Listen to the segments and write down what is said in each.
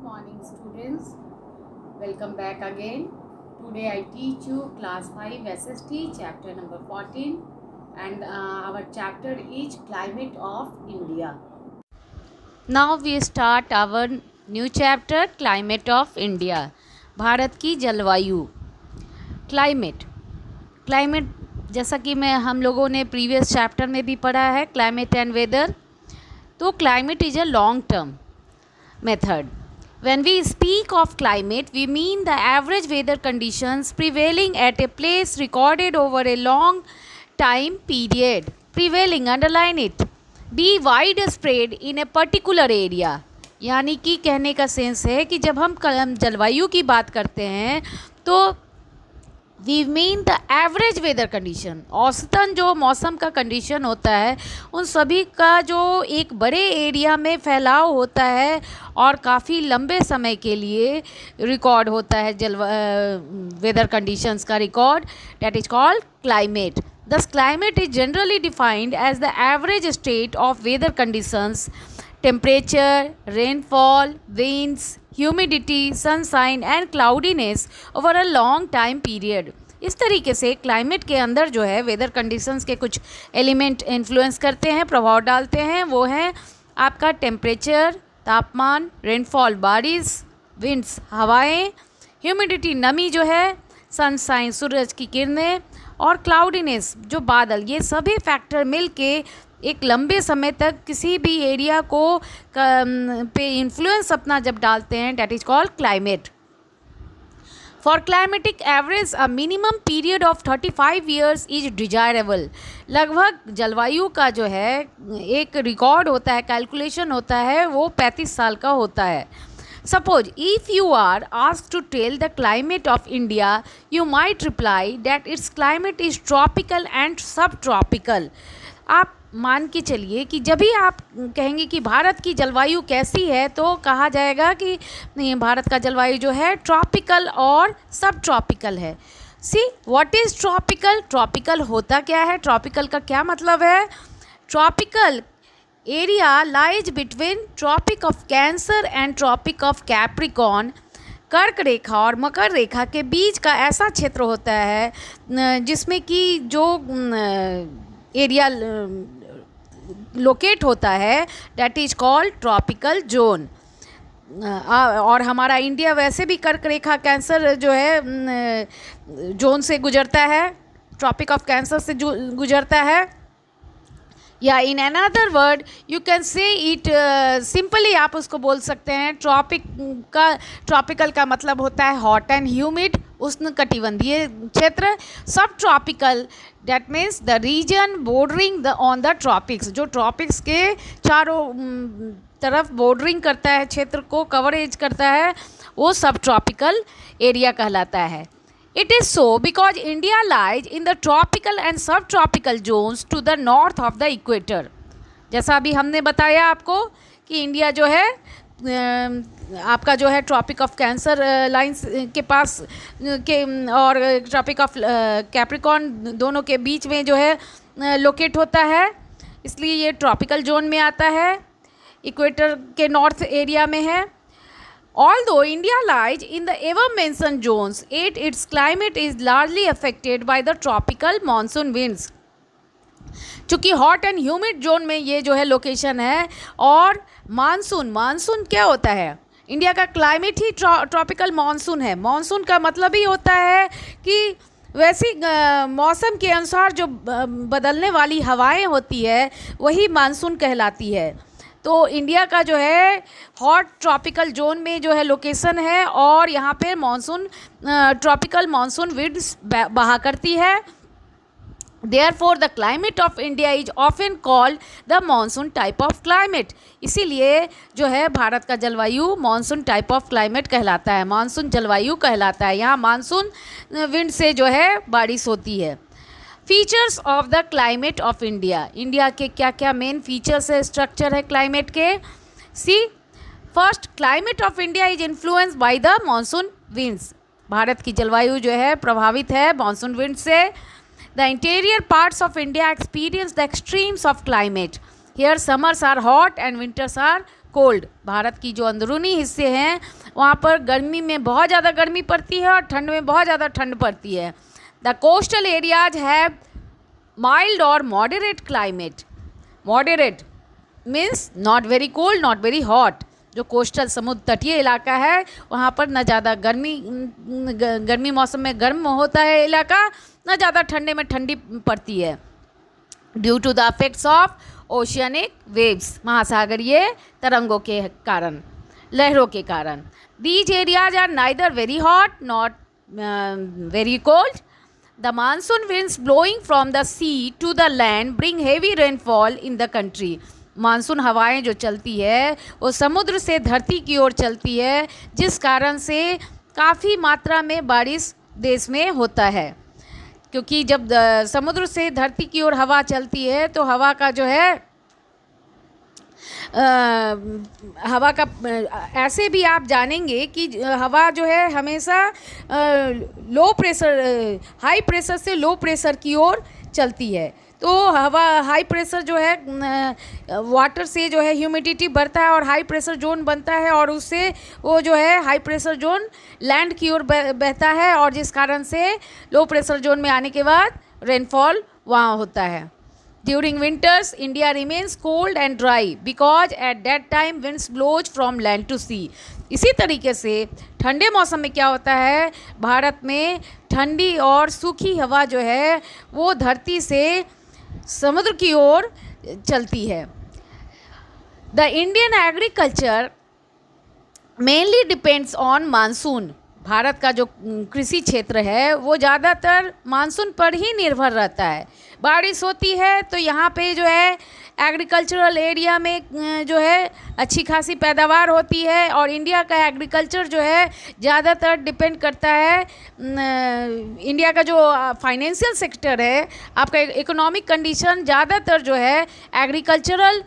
morning students, welcome back again. Today I teach you class 5 SST chapter number 14 and our chapter is climate of India. Now we start our new chapter climate of India. Bharat की जलवायु. Climate जैसा कि हम लोगों ने previous chapter में भी पढ़ा है, क्लाइमेट एंड वेदर. तो climate is a long term method. When we speak of climate, we mean the average weather conditions prevailing at a place recorded over a long time period. Prevailing, underline it. Be widespread in a particular area. यानी कि कहने का sense है कि जब हम जलवायु की बात करते हैं तो we mean the average weather condition. औसतन जो मौसम का कंडीशन होता है उन सभी का जो एक बड़े एरिया में फैलाव होता है और काफ़ी लंबे समय के लिए रिकॉर्ड होता है वेदर कंडीशंस का record, that is called climate. Thus climate is generally defined as the average state of weather conditions, temperature, rainfall, winds, humidity, sunshine and cloudiness over a long time period. इस तरीके से climate के अंदर जो है weather conditions के कुछ element influence करते हैं, प्रभाव डालते हैं. वो हैं आपका टेम्परेचर, तापमान, रेनफॉल बारिश, विंड्स हवाएं, ह्यूमिडिटी नमी जो है, सनशाइन सूरज की किरणें और क्लाउडीनेस जो बादल. ये सभी फैक्टर मिल के एक लंबे समय तक किसी भी एरिया को पे इन्फ्लुएंस अपना जब डालते हैं, that is called climate. For climatic average a minimum period of 35 years is desirable. लगभग जलवायु का जो है एक रिकॉर्ड होता है, कैलकुलेशन होता है, वो 35 साल का होता है. Suppose if you are asked to tell the climate of India, you might reply that its climate is tropical and subtropical. आप मान के चलिए कि जब भी आप कहेंगे कि भारत की जलवायु कैसी है तो कहा जाएगा कि नहीं, भारत का जलवायु जो है ट्रॉपिकल और सब ट्रॉपिकल है. See what is tropical? Tropical होता क्या है? ट्रॉपिकल का क्या मतलब है? Tropical area lies between tropic of Cancer and tropic of Capricorn. कर्क रेखा और मकर रेखा के बीच का ऐसा क्षेत्र होता है जिसमें कि जो एरिया लोकेट होता है, that is called tropical zone. और हमारा इंडिया वैसे भी कर्क रेखा कैंसर जो है जोन से गुजरता है, ट्रॉपिक ऑफ कैंसर से गुजरता है. या in another word you can say it simply आप उसको बोल सकते हैं ट्रॉपिकल का मतलब होता है हॉट एंड ह्यूमिड, उष्ण कटिबंधीय क्षेत्र. Subtropical that means the region bordering on the tropics. जो ट्रॉपिक्स के चारों तरफ बॉर्डरिंग करता है, क्षेत्र को कवरेज करता है, वो सब ट्रॉपिकल एरिया कहलाता है. It is so because India lies in the tropical and subtropical zones to the north of the equator. जैसा अभी हमने बताया आपको कि इंडिया जो है आपका जो है ट्रॉपिक ऑफ कैंसर लाइंस के पास के और ट्रॉपिक ऑफ कैप्रिकॉन दोनों के बीच में जो है लोकेट होता है, इसलिए ये ट्रॉपिकल जोन में आता है, इक्वेटर के नॉर्थ एरिया में है. Although India lies in the above-mentioned zones, its climate is largely affected by the tropical monsoon winds. चूँकि हॉट एंड ह्यूमिड जोन में ये जो है लोकेशन है और मानसून क्या होता है? इंडिया का क्लाइमेट ही ट्रॉपिकल मानसून है. मानसून का मतलब ही होता है कि वैसी मौसम के अनुसार जो बदलने वाली हवाएं होती है वही मानसून कहलाती है. तो इंडिया का जो है हॉट ट्रॉपिकल जोन में जो है लोकेशन है और यहाँ पे मानसून ट्रॉपिकल मानसून विंड्स बहा करती है. Therefore the climate of India is often called the monsoon type of climate. इसीलिए जो है भारत का जलवायु मानसून टाइप ऑफ क्लाइमेट कहलाता है, मानसून जलवायु कहलाता है. यहाँ मानसून विंड से जो है बारिश होती है. Features of the climate of India. India के क्या क्या मेन फीचर्स है, स्ट्रक्चर है क्लाइमेट के? See first, climate of India is influence by the monsoon winds. भारत की जलवायु जो है प्रभावित है मानसून विंड से. The interior parts of India experience the extremes of climate. Here summers are hot and winters are cold. भारत की जो अंदरूनी हिस्से हैं वहाँ पर गर्मी में बहुत ज़्यादा गर्मी पड़ती है और ठंड में बहुत ज़्यादा ठंड पड़ती है। The coastal areas have mild और moderate climate. Moderate means not very cold not very hot. जो कोस्टल समुद्र तटीय इलाका है वहाँ पर न ज़्यादा गर्मी मौसम में गर्म होता है इलाका, न ज़्यादा ठंडे में ठंडी पड़ती है। Due to the effects of oceanic waves, महासागरीय तरंगों के कारण, लहरों के कारण। These areas are neither very hot not very cold. The monsoon winds blowing from the sea to the land bring heavy rainfall in the country। Monsoon हवाएं जो चलती है वो समुद्र से धरती की ओर चलती है, जिस कारण से काफ़ी मात्रा में बारिश देश में होता है। क्योंकि जब समुद्र से धरती की ओर हवा चलती है तो हवा का जो है हवा का ऐसे भी आप जानेंगे कि हवा जो है हमेशा लो प्रेशर हाई प्रेशर से लो प्रेशर की ओर चलती है। तो हवा हाई प्रेशर जो है वाटर से जो है ह्यूमिडिटी बढ़ता है और हाई प्रेशर जोन बनता है और उससे वो जो है हाई प्रेशर जोन लैंड की ओर बहता है और जिस कारण से लो प्रेशर जोन में आने के बाद रेनफॉल वहाँ होता है। During winters, India remains cold and dry because at that time winds blows from land to sea। इसी तरीके से ठंडे मौसम में क्या होता है, भारत में ठंडी और सूखी हवा जो है वो धरती से समुद्र की ओर चलती है। The Indian agriculture mainly depends on monsoon. Bharat का जो कृषि क्षेत्र है वो ज़्यादातर मानसून पर ही निर्भर रहता है। बारिश होती है तो यहाँ पे जो है एग्रीकल्चरल एरिया में जो है अच्छी खासी पैदावार होती है और इंडिया का एग्रीकल्चर जो है ज़्यादातर डिपेंड करता है इंडिया का जो फाइनेंशियल सेक्टर है, आपका इकोनॉमिक कंडीशन ज़्यादातर जो है एग्रीकल्चरल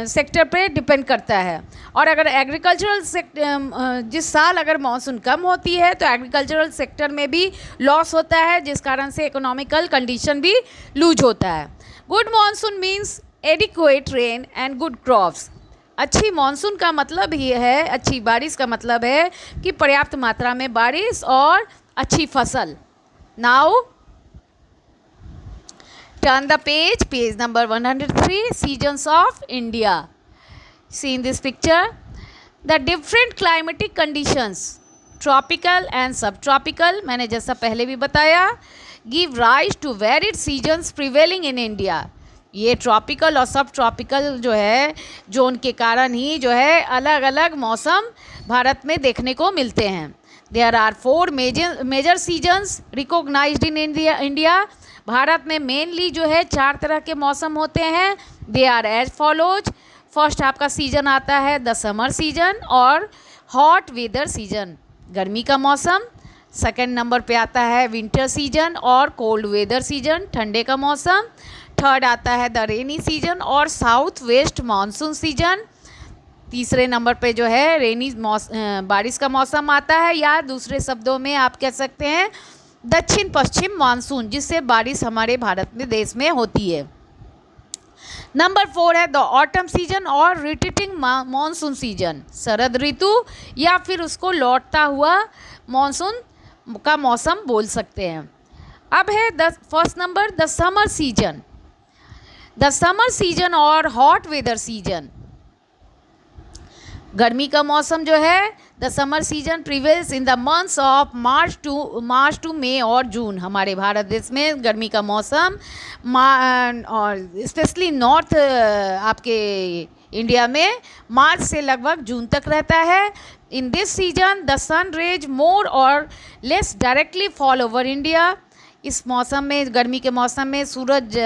सेक्टर पे डिपेंड करता है। और अगर एग्रीकल्चरल सेक्टर जिस साल अगर मानसून कम होती है तो एग्रीकल्चरल सेक्टर में भी लॉस होता है, जिस कारण से इकोनॉमिकल कंडीशन भी लूज होता है। Good monsoon means adequate rain and good crops. अच्छी मानसून का मतलब ही है, अच्छी बारिश का मतलब है कि पर्याप्त मात्रा में बारिश और अच्छी फसल। Now turn the page number 103, seasons of India. See in this picture the different climatic conditions, tropical and subtropical, मैंने जैसा पहले भी बताया, give rise to varied seasons prevailing in India। ये ट्रॉपिकल और सब ट्रॉपिकल जो है जोन के कारण ही जो है अलग अलग मौसम भारत में देखने को मिलते हैं। There are 4 major seasons recognised in India. Bharat में मेनली जो है 4 तरह के मौसम होते हैं। They are as follows. First आपका सीजन आता है द समर सीजन और हॉट वेदर सीजन, गर्मी का मौसम। सेकंड नंबर पे आता है विंटर सीजन और कोल्ड वेदर सीजन, ठंडे का मौसम। थर्ड आता है द रेनी सीजन और साउथ वेस्ट मानसून सीजन। तीसरे नंबर पे जो है रेनी बारिश का मौसम आता है, या दूसरे शब्दों में आप कह सकते हैं दक्षिण पश्चिम मानसून, जिससे बारिश हमारे भारत में देश में होती है। नंबर 4 है द ऑटम सीजन और रिट्रीटिंग मानसून सीजन, शरद ऋतु या फिर उसको लौटता हुआ मानसून का मौसम बोल सकते हैं। अब है first number the summer season. The summer season और हॉट वेदर सीजन, गर्मी का मौसम जो है the summer season prevails in the months of March to May और जून। हमारे भारत देश में गर्मी का मौसम और स्पेशली नॉर्थ आपके इंडिया में मार्च से लगभग जून तक रहता है। In this season the sun rays more और less directly fall over India. इस मौसम में, गर्मी के मौसम में सूरज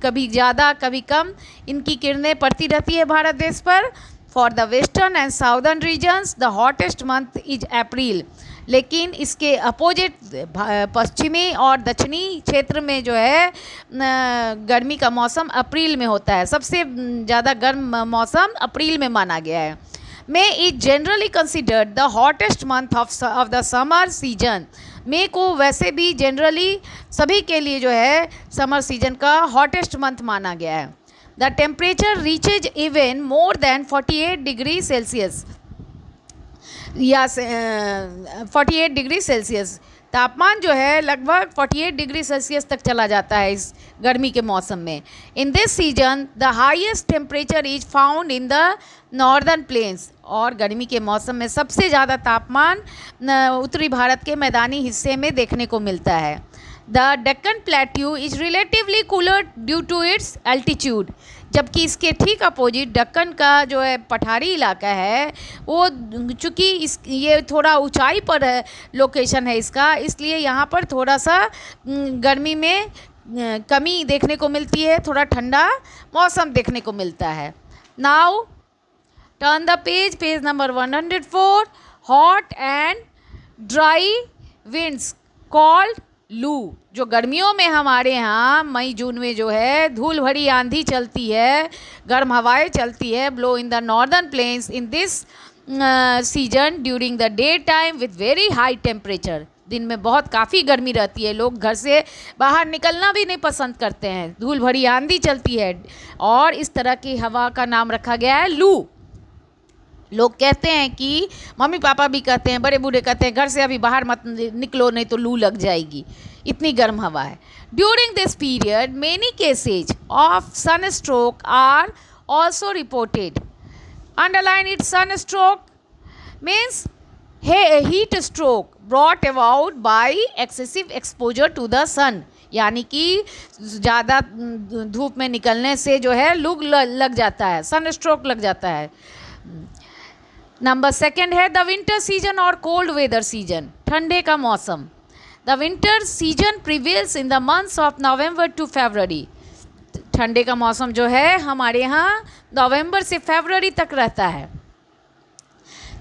कभी ज़्यादा कभी कम इनकी किरणें पड़ती रहती है भारत देश पर। For the western and southern regions the hottest month is April. लेकिन इसके अपोजिट पश्चिमी और दक्षिणी क्षेत्र में जो है गर्मी का मौसम अप्रैल में होता है। सबसे ज़्यादा गर्म मौसम अप्रैल में माना गया है। May is generally considered the hottest month of the summer season. May को वैसे भी जनरली सभी के लिए जो है समर सीजन का हॉटेस्ट मंथ माना गया है। The temperature reaches even more than 48 degree Celsius या 48 डिग्री सेल्सियस। तापमान जो है लगभग 48 डिग्री सेल्सियस तक चला जाता है इस गर्मी के मौसम में। इन this season the highest temperature is found in the northern planes, और गर्मी के मौसम में सबसे ज़्यादा तापमान उत्तरी भारत के मैदानी हिस्से में देखने को मिलता है। The Deccan plateau is relatively cooler due to its altitude, जबकि इसके ठीक अपोजिट दक्कन का जो है पठारी इलाका है वो चूँकि ये थोड़ा ऊंचाई पर है, लोकेशन है इसका, इसलिए यहाँ पर थोड़ा सा गर्मी में कमी देखने को मिलती है, थोड़ा ठंडा मौसम देखने को मिलता है। Now turn the page number 104। Hot and dry winds called लू, जो गर्मियों में हमारे यहाँ मई जून में जो है धूल भरी आंधी चलती है, गर्म हवाएं चलती है, blow in the northern planes in this season during the day time with very high temperature. दिन में बहुत काफ़ी गर्मी रहती है, लोग घर से बाहर निकलना भी नहीं पसंद करते हैं, धूल भरी आंधी चलती है, और इस तरह की हवा का नाम रखा गया है लू। लोग कहते हैं कि मम्मी पापा भी कहते हैं, बड़े बूढ़े कहते हैं घर से अभी बाहर मत निकलो नहीं तो लू लग जाएगी, इतनी गर्म हवा है। During this period many cases of sunstroke are also reported. Underline it, sunstroke means heat stroke brought about by excessive exposure to the sun, यानी कि ज़्यादा धूप में निकलने से जो है लू लग जाता है, सन स्ट्रोक लग जाता है। नंबर सेकेंड है द विंटर सीजन और कोल्ड वेदर सीजन, ठंडे का मौसम। The winter season prevails in the months of November to February. ठंडे का मौसम जो है हमारे यहाँ नवंबर से फरवरी तक रहता है।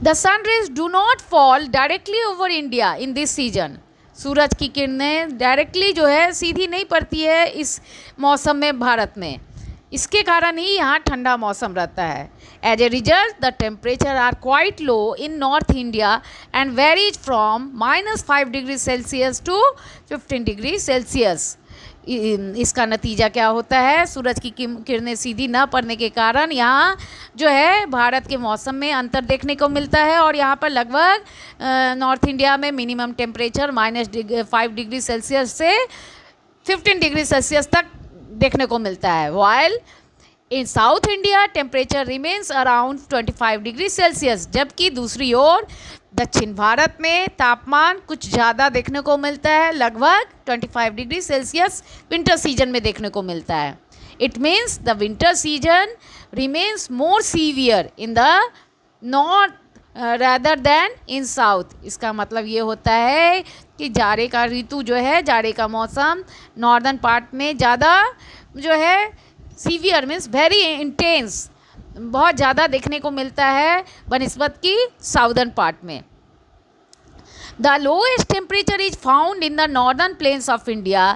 The sun rays do not fall directly over India in this season. सूरज की किरणें डायरेक्टली जो है सीधी नहीं पड़ती है इस मौसम में भारत में, इसके कारण ही यहाँ ठंडा मौसम रहता है। As a result the temperature are quite low in north India and varies from -5 degree Celsius to 15 degree Celsius. इसका नतीजा क्या होता है, सूरज की किरणें सीधी न पड़ने के कारण यहाँ जो है भारत के मौसम में अंतर देखने को मिलता है, और यहाँ पर लगभग नॉर्थ इंडिया में मिनिमम टेम्परेचर -5 डिग्री सेल्सियस से 15 डिग्री सेल्सियस तक देखने को मिलता है। While in south India temperature remains around 25 degree Celsius, जबकि दूसरी ओर दक्षिण भारत में तापमान कुछ ज़्यादा देखने को मिलता है, लगभग 25 डिग्री सेल्सियस विंटर सीजन में देखने को मिलता है। It means the winter season remains more severe in the north rather than in south. इसका मतलब ये होता है कि जाड़े का ऋतु जो है, जाड़े का मौसम नॉर्दर्न पार्ट में ज़्यादा जो है सीवियर मीन्स वेरी इंटेंस, बहुत ज़्यादा देखने को मिलता है बनिस्बत की साउदर्न पार्ट में। The lowest temperature is found in the northern plains of India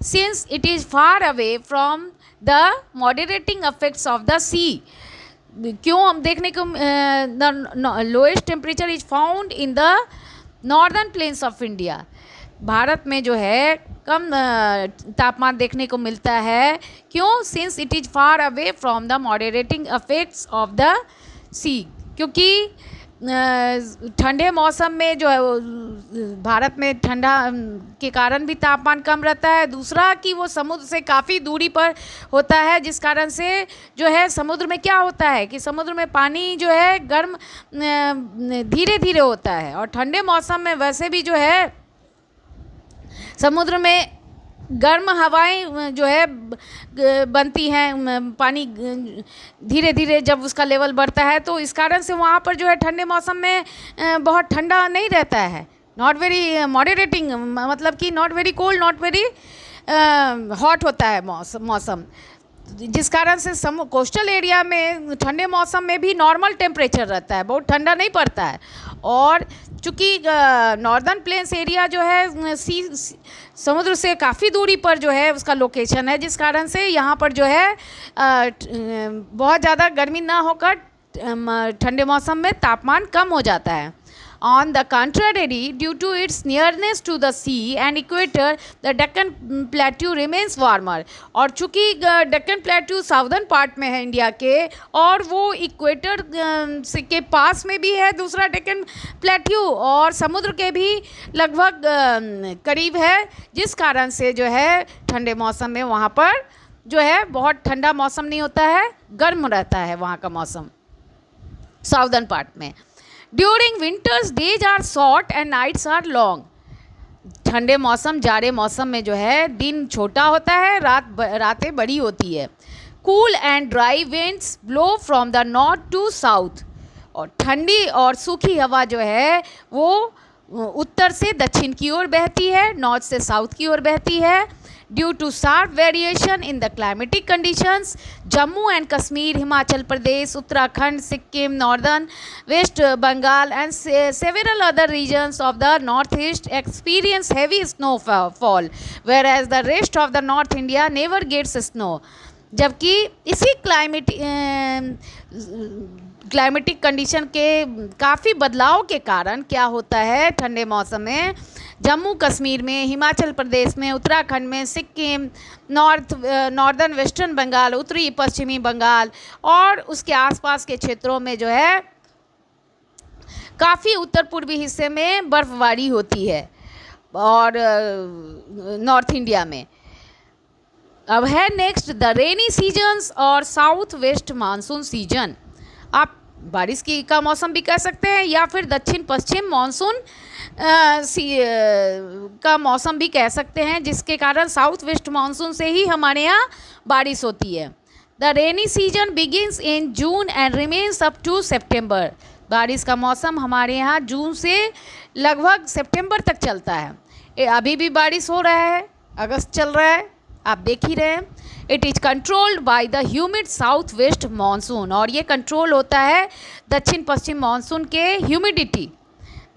since it is far away from the moderating effects of the sea. क्यों हम देखने को the lowest temperature is found in the northern plains of India, Bharat में जो है कम तापमान देखने को मिलता है, क्यों, since it is far away from the moderating effects of the sea, क्योंकि ठंडे मौसम में जो है भारत में ठंडा के कारण भी तापमान कम रहता है, दूसरा कि वो समुद्र से काफ़ी दूरी पर होता है, जिस कारण से जो है समुद्र में क्या होता है कि समुद्र में पानी जो है गर्म धीरे धीरे होता है, और ठंडे मौसम में वैसे भी जो है समुद्र में गर्म हवाएं जो है बनती हैं, पानी धीरे धीरे जब उसका लेवल बढ़ता है तो इस कारण से वहाँ पर जो है ठंडे मौसम में बहुत ठंडा नहीं रहता है, नॉट वेरी मॉडरेटिंग, मतलब कि not very cold not very hot होता है मौसम, जिस कारण से कोस्टल एरिया में ठंडे मौसम में भी नॉर्मल टेम्परेचर रहता है, बहुत ठंडा नहीं पड़ता है। और चूँकि नॉर्दर्न प्लेन्स एरिया जो है समुद्र से काफ़ी दूरी पर जो है उसका लोकेशन है, जिस कारण से यहाँ पर जो है बहुत ज़्यादा गर्मी ना होकर ठंडे मौसम में तापमान कम हो जाता है। On the contrary, due to its nearness to the sea and equator, the Deccan Plateau remains warmer. और चूँकि डेक्कन प्लेट्यू साउदर्न पार्ट में है इंडिया के, और वो इक्वेटर के पास में भी है दूसरा डेक्कन प्लेट्यू, और समुद्र के भी लगभग करीब है, जिस कारण से जो है ठंडे मौसम में वहाँ पर जो है बहुत ठंडा मौसम नहीं होता है, गर्म रहता है वहाँ का मौसम साउदर्न पार्ट में. During winters days are short and nights are long. ठंडे मौसम जाड़े मौसम में जो है दिन छोटा होता है, रातें बड़ी होती है. Cool and dry winds blow from the north to south. और ठंडी और सूखी हवा जो है वो उत्तर से दक्षिण की ओर बहती है, नॉर्थ से साउथ की ओर बहती है. Due to sharp variation in the climatic conditions, Jammu and Kashmir, Himachal Pradesh, Uttarakhand, Sikkim, northern West Bengal and several other regions of the northeast experience heavy snowfall, whereas the rest of the North India never gets snow. जबकि इसी climatic condition के काफ़ी बदलाव के कारण क्या होता है ठंडे मौसम में, जम्मू कश्मीर में, हिमाचल प्रदेश में, उत्तराखंड में, सिक्किम, नॉर्दर्न वेस्टर्न बंगाल, उत्तरी पश्चिमी बंगाल और उसके आसपास के क्षेत्रों में जो है काफ़ी उत्तर पूर्वी हिस्से में बर्फबारी होती है, और नॉर्थ इंडिया में. अब है नेक्स्ट द रेनी सीजन्स और साउथ वेस्ट मानसून सीजन. आप बारिश का मौसम भी कह सकते हैं या फिर दक्षिण पश्चिम मानसून का मौसम भी कह सकते हैं, जिसके कारण साउथ वेस्ट मानसून से ही हमारे यहाँ बारिश होती है. The rainy season begins in June and remains up to September. बारिश का मौसम हमारे यहाँ जून से लगभग सितंबर तक चलता है. अभी भी बारिश हो रहा है, अगस्त चल रहा है, आप देख ही रहे हैं. It is controlled by the humid south west monsoon. और ये कंट्रोल होता है दक्षिण पश्चिम मानसून के ह्यूमिडिटी,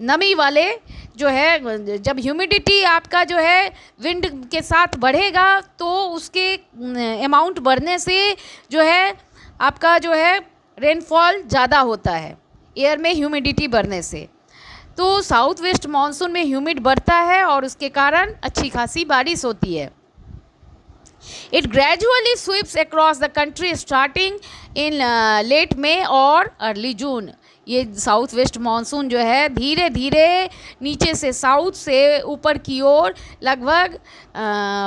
नमी वाले जो है. जब ह्यूमिडिटी आपका जो है विंड के साथ बढ़ेगा तो उसके अमाउंट बढ़ने से जो है आपका जो है रेनफॉल ज़्यादा होता है, एयर में ह्यूमिडिटी बढ़ने से. तो साउथ वेस्ट मानसून में ह्यूमिड बढ़ता है और उसके कारण अच्छी खासी बारिश होती है. It gradually sweeps across the country starting in late May और early June. ये साउथ वेस्ट मानसून जो है धीरे धीरे नीचे से साउथ से ऊपर की ओर लगभग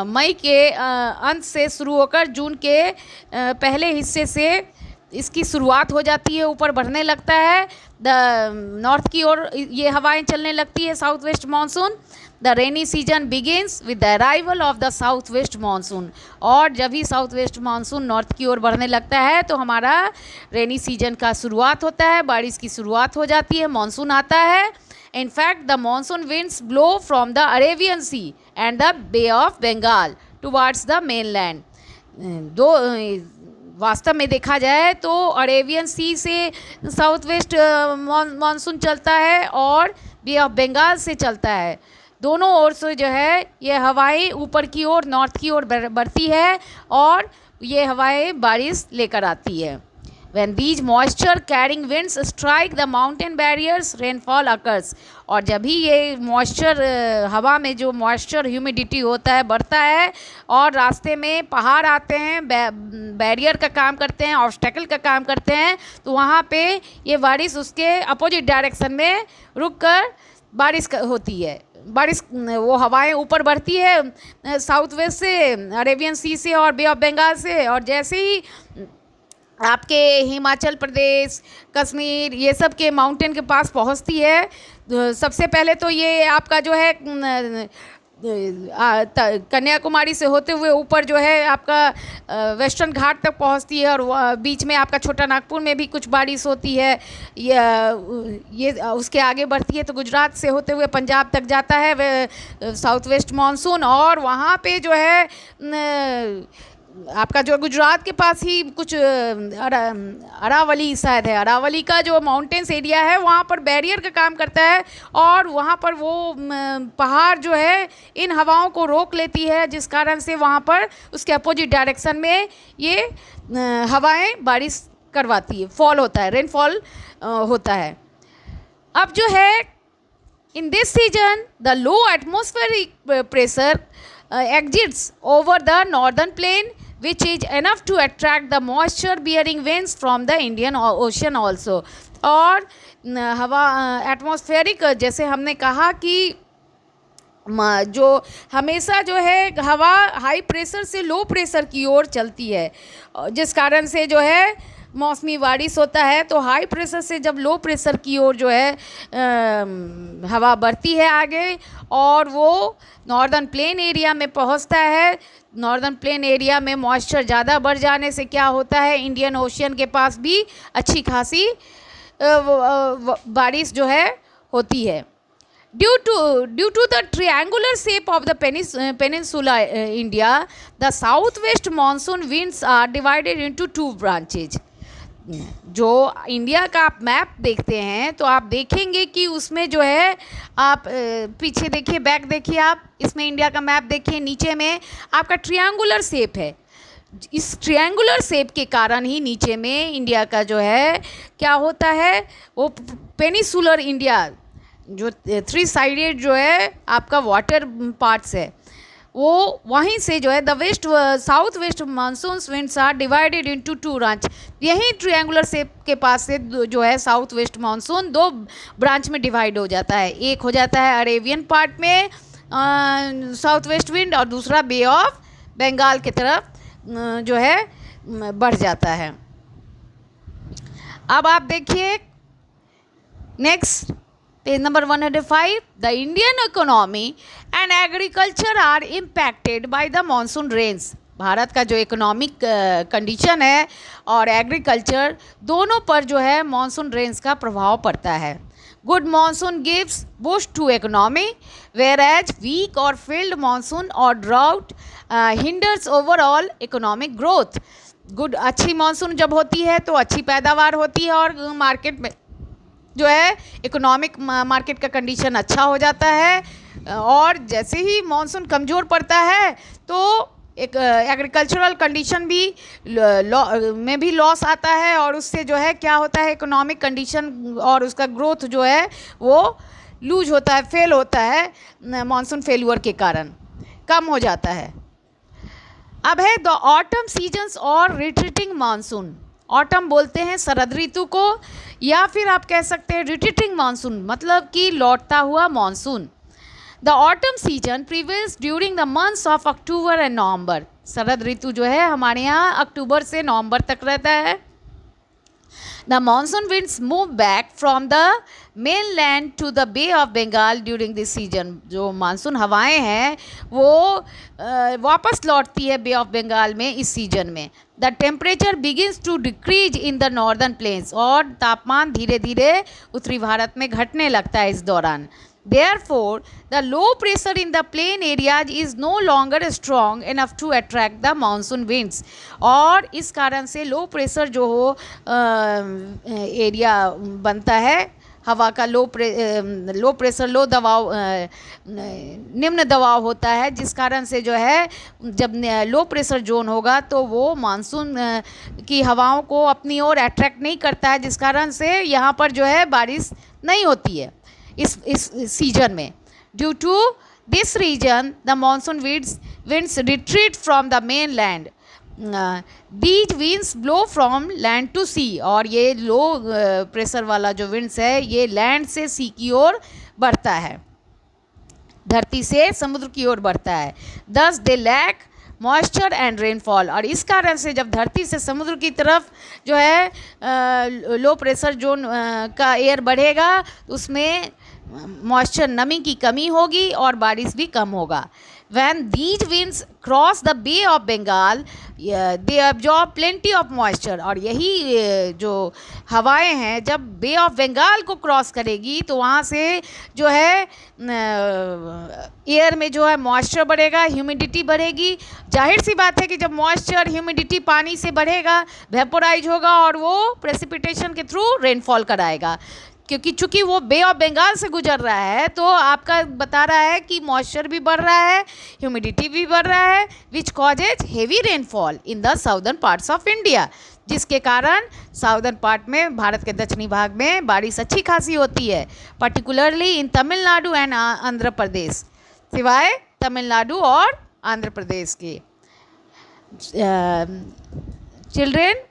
मई के अंत से शुरू होकर जून के पहले हिस्से से इसकी शुरुआत हो जाती है, ऊपर बढ़ने लगता है. नॉर्थ की ओर ये हवाएं चलने लगती है south west monsoon. The rainy season begins with the arrival of the south west monsoon. और जब ही साउथ वेस्ट मानसून नॉर्थ की ओर बढ़ने लगता है तो हमारा रेनी सीजन का शुरुआत होता है, बारिश की शुरुआत हो जाती है, मानसून आता है. In fact, the monsoon winds blow from the Arabian Sea and the Bay of Bengal towards the mainland. वास्तव में देखा जाए तो अरेबियन सी से साउथ वेस्ट मानसून चलता है और बे ऑफ बंगाल से चलता है. दोनों ओर से जो है ये हवाएं ऊपर की ओर नॉर्थ की ओर बढ़ती है और ये हवाएं बारिश लेकर आती है. When these moisture carrying winds strike the mountain barriers, rainfall occurs. और जब भी ये मॉइस्चर हवा में जो मॉइस्चर ह्यूमिडिटी होता है बढ़ता है और रास्ते में पहाड़ आते हैं, बैरियर का काम करते हैं, ऑब्स्टेकल का काम करते हैं, तो वहाँ पे ये बारिश उसके अपोजिट डायरेक्शन में रुक कर बारिश होती है. बारिश वो हवाएं ऊपर बढ़ती है साउथ वेस्ट से, अरेबियन सी से और बे ऑफ बंगाल से, और जैसे ही आपके हिमाचल प्रदेश, कश्मीर ये सब के माउंटेन के पास पहुंचती है, सबसे पहले तो ये आपका जो है कन्याकुमारी से होते हुए ऊपर जो है आपका वेस्टर्न घाट तक पहुंचती है, और बीच में आपका छोटा नागपुर में भी कुछ बारिश होती है. ये उसके आगे बढ़ती है तो गुजरात से होते हुए पंजाब तक जाता है साउथ वेस्ट मानसून. और वहाँ पे जो है आपका जो गुजरात के पास ही कुछ अरावली शायद है, अरावली का जो माउंटेन्स एरिया है वहाँ पर बैरियर का काम करता है, और वहाँ पर वो पहाड़ जो है इन हवाओं को रोक लेती है, जिस कारण से वहाँ पर उसके अपोजिट डायरेक्शन में ये हवाएं बारिश करवाती है, फॉल होता है, रेनफॉल होता है. अब जो है In this season, the low atmospheric pressure exits over the northern plain, which is enough to attract the moisture bearing winds from the Indian Ocean also. और हवा एटमॉस्फेरिक, जैसे हमने कहा कि जो हमेशा जो है हवा हाई प्रेशर से लो प्रेशर की ओर चलती है, जिस कारण से जो है मौसमी बारिश होता है। तो हाई प्रेशर से जब लो प्रेशर की ओर जो है हवा बढ़ती है आगे, और वो नॉर्दर्न प्लेन एरिया में पहुंचता है। नॉर्दर्न प्लेन एरिया में मॉइस्चर ज़्यादा बढ़ जाने से क्या होता है, इंडियन ओशियन के पास भी अच्छी खासी बारिश जो है होती है। Due to the triangular shape of the peninsula India, the southwest monsoon winds are divided into two branches. जो इंडिया का आप मैप देखते हैं तो आप देखेंगे कि उसमें जो है, आप पीछे देखिए, बैक देखिए, आप इसमें इंडिया का मैप देखिए, नीचे में आपका ट्रायंगुलर शेप है। इस ट्रायंगुलर शेप के कारण ही नीचे में इंडिया का जो है क्या होता है, वो पेनिसुलर इंडिया जो 3 साइडेड जो है आपका वाटर पार्ट्स है, वो वहीं से जो है the south west monsoon winds are divided into 2 branch. यही ट्रायंगुलर शेप के पास से जो है साउथ वेस्ट मानसून 2 ब्रांच में डिवाइड हो जाता है। एक हो जाता है अरेबियन पार्ट में साउथ वेस्ट विंड, और दूसरा बे ऑफ बंगाल की तरफ जो है बढ़ जाता है। अब आप देखिए next page number 105, the Indian economy and agriculture are impacted by the monsoon rains. Bharat का जो इकोनॉमिक कंडीशन है और एग्रीकल्चर दोनों पर जो है मानसून रेन्स का प्रभाव पड़ता है। Good monsoon gives boost to economy, whereas weak और फेल्ड मानसून और drought hinders overall economic growth. Good, अच्छी मानसून जब होती है तो अच्छी पैदावार होती है और मार्केट में जो है इकोनॉमिक मार्केट का कंडीशन अच्छा हो जाता है। और जैसे ही मानसून कमज़ोर पड़ता है तो एक एग्रीकल्चरल कंडीशन भी में भी लॉस आता है, और उससे जो है क्या होता है, इकोनॉमिक कंडीशन और उसका ग्रोथ जो है वो लूज होता है, फेल होता है, मानसून फेल्यूर के कारण कम हो जाता है। अब है द ऑटम सीजन्स और रिट्रीटिंग मानसून। ऑटम बोलते हैं शरद ऋतु को, या फिर आप कह सकते हैं रिट्रीटिंग मानसून, मतलब कि लौटता हुआ मानसून। The autumn season prevails during the months of October and November. शरद ऋतु जो है हमारे यहाँ अक्टूबर से नवंबर तक रहता है। The monsoon winds move back from the mainland to the Bay of Bengal during this season. जो मानसून हवाएं हैं वो वापस लौटती है बे ऑफ बंगाल में इस सीजन में। The temperature begins to decrease in the northern plains. और तापमान धीरे धीरे उत्तरी भारत में घटने लगता है इस दौरान। Therefore, the low pressure in the plain areas is no longer strong enough to attract the monsoon winds. और इस कारण से लो प्रेशर जो हो एरिया बनता है हवा का, लो प्रेशर लो दबाव निम्न दबाव होता है, जिस कारण से जो है जब लो प्रेशर जोन होगा तो वो मानसून की हवाओं को अपनी ओर अट्रैक्ट नहीं करता है, जिस कारण से यहाँ पर जो है बारिश नहीं होती है इस सीजन में। Due to this reason the monsoon winds retreat from the mainland. These winds blow from land to sea. और ये लो प्रेशर वाला जो विंड्स है ये लैंड से सी की ओर बढ़ता है, धरती से समुद्र की ओर बढ़ता है। Thus they lack moisture and rainfall. और इस कारण से जब धरती से समुद्र की तरफ जो है लो प्रेशर जोन का एयर बढ़ेगा तो उसमें मॉइस्चर, नमी की कमी होगी और बारिश भी कम होगा। When these winds cross the Bay of Bengal, they absorb plenty of moisture. और यही जो हवाएं हैं जब बे ऑफ बंगाल को क्रॉस करेगी तो वहाँ से जो है एयर में जो है मॉइस्चर बढ़ेगा, ह्यूमिडिटी बढ़ेगी। जाहिर सी बात है कि जब मॉइस्चर ह्यूमिडिटी पानी से बढ़ेगा, वेपोराइज होगा और वो प्रेसिपिटेशन के थ्रू रेनफॉल कराएगा। क्योंकि चूंकि वो बे ऑफ बंगाल से गुजर रहा है तो आपका बता रहा है कि मॉइस्चर भी बढ़ रहा है, ह्यूमिडिटी भी बढ़ रहा है, which causes heavy rainfall in the southern parts of India. जिसके कारण साउदर्न पार्ट में, भारत के दक्षिणी भाग में बारिश अच्छी खासी होती है, particularly in Tamil Nadu and Andhra Pradesh, सिवाय तमिलनाडु और आंध्र प्रदेश के। Children,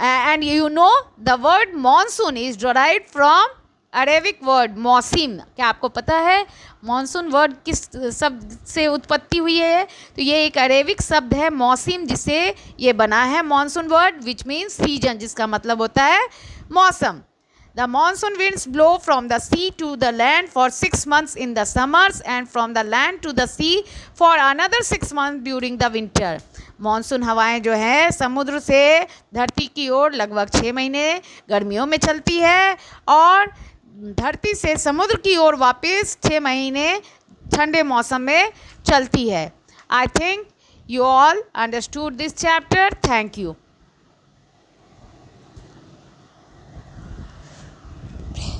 and you know the word monsoon is derived from Arabic word मौसिम। क्या आपको पता है मॉनसून वर्ड किस शब्द से उत्पत्ति हुई है? तो ये एक अरेबिक शब्द है मौसिम, जिससे ये बना है monsoon word, which means season, जिसका मतलब होता है मौसम। The monsoon winds blow from the sea to the land for 6 months in the summers and from the land to the sea for another 6 months during the winter. Monsoon हवाएं जो है समुद्र से धरती की ओर लगभग 6 महीने गर्मियों में चलती है और धरती से समुद्र की ओर वापस 6 महीने ठंडे मौसम में चलती है। I think you all understood this chapter. Thank you.